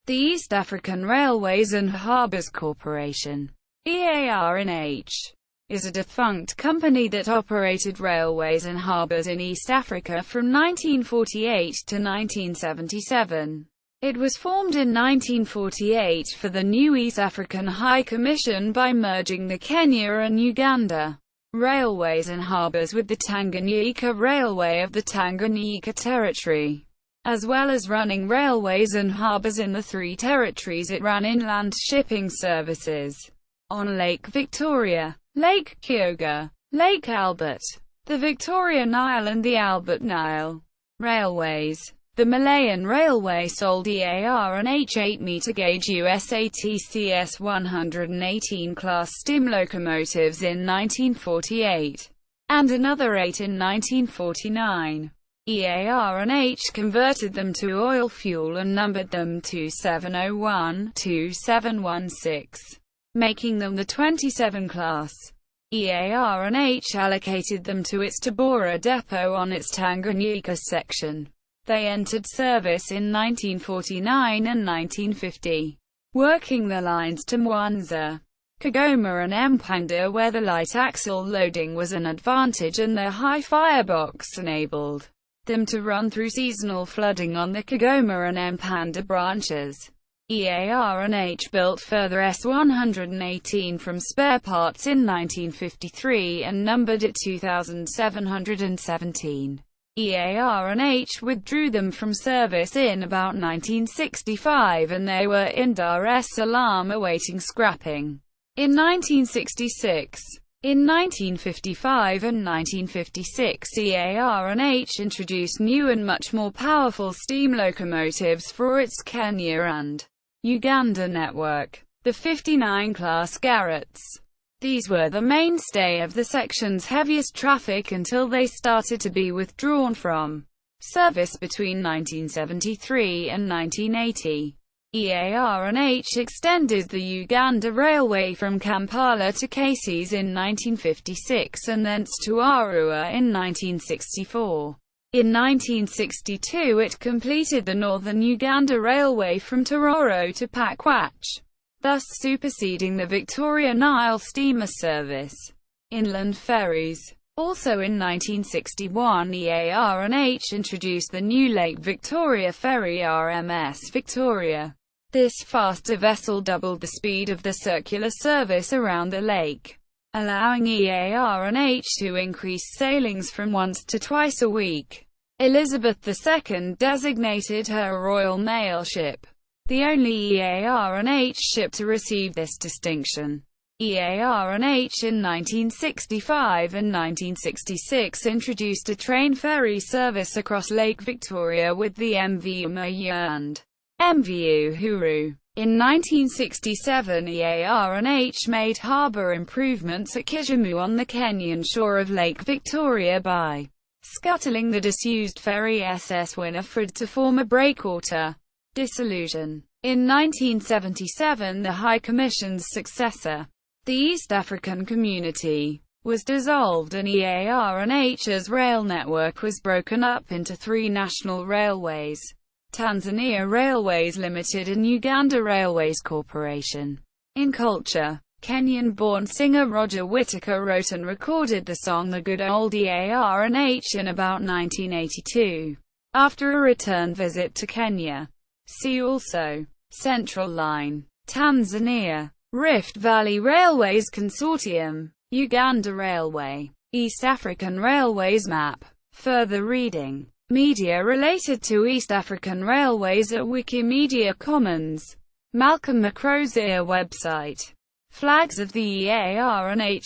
The East African Railways and Harbours Corporation, EAR&H, is a defunct company that operated railways and harbours in East Africa from 1948 to 1977. It was formed in 1948 for the new East African High Commission by merging the Kenya and Uganda Railways and Harbours with the Tanganyika Railway of the Tanganyika Territory, as well as running railways and harbours in the three territories. It ran inland shipping services on Lake Victoria, Lake Kyoga, Lake Albert, the Victoria Nile and the Albert Nile railways. The Malayan Railway sold EAR&H 8-meter gauge USATCS 118 class steam locomotives in 1948, and another 8 in 1949. EAR&H converted them to oil fuel and numbered them 2701-2716, making them the 27 class. EAR&H allocated them to its Tabora depot on its Tanganyika section. They entered service in 1949 and 1950, working the lines to Mwanza, Kigoma and Mpanda, where the light axle loading was an advantage and their high firebox enabled them to run through seasonal flooding on the Kigoma and Mpanda branches. EAR&H built further S118 from spare parts in 1953 and numbered it 2717. EAR&H withdrew them from service in about 1965 and they were in Dar es Salaam awaiting scrapping. In 1966, in 1955 and 1956 EAR&H introduced new and much more powerful steam locomotives for its Kenya and Uganda network, the 59-class Garretts. These were the mainstay of the section's heaviest traffic until they started to be withdrawn from service between 1973 and 1980. EAR&H extended the Uganda Railway from Kampala to Casey's in 1956 and thence to Arua in 1964. In 1962 it completed the Northern Uganda Railway from Tororo to Pakwach, thus superseding the Victoria Nile steamer service. Inland ferries. Also in 1961 EAR&H introduced the new Lake Victoria ferry RMS Victoria. This faster vessel doubled the speed of the circular service around the lake, allowing EAR&H to increase sailings from once to twice a week. Elizabeth II designated her Royal Mail ship the only EAR&H ship to receive this distinction. EAR&H in 1965 and 1966 introduced a train ferry service across Lake Victoria with the MV Umoja and MV Uhuru. In 1967 EAR&H made harbour improvements at Kisumu on the Kenyan shore of Lake Victoria by scuttling the disused ferry SS Winifred to form a breakwater. Dissolution. In 1977 the High Commission's successor, the East African Community, was dissolved and EAR&H's rail network was broken up into three national railways: Tanzania Railways Limited and Uganda Railways Corporation. In culture, Kenyan-born singer Roger Whittaker wrote and recorded the song The Good Old EAR&H in about 1982, after a return visit to Kenya. See also: Central Line, Tanzania, Rift Valley Railways Consortium, Uganda Railway, East African Railways map. Further reading. Media related to East African Railways at Wikimedia Commons. Malcolm McCrozier website. Flags of the EAR&H.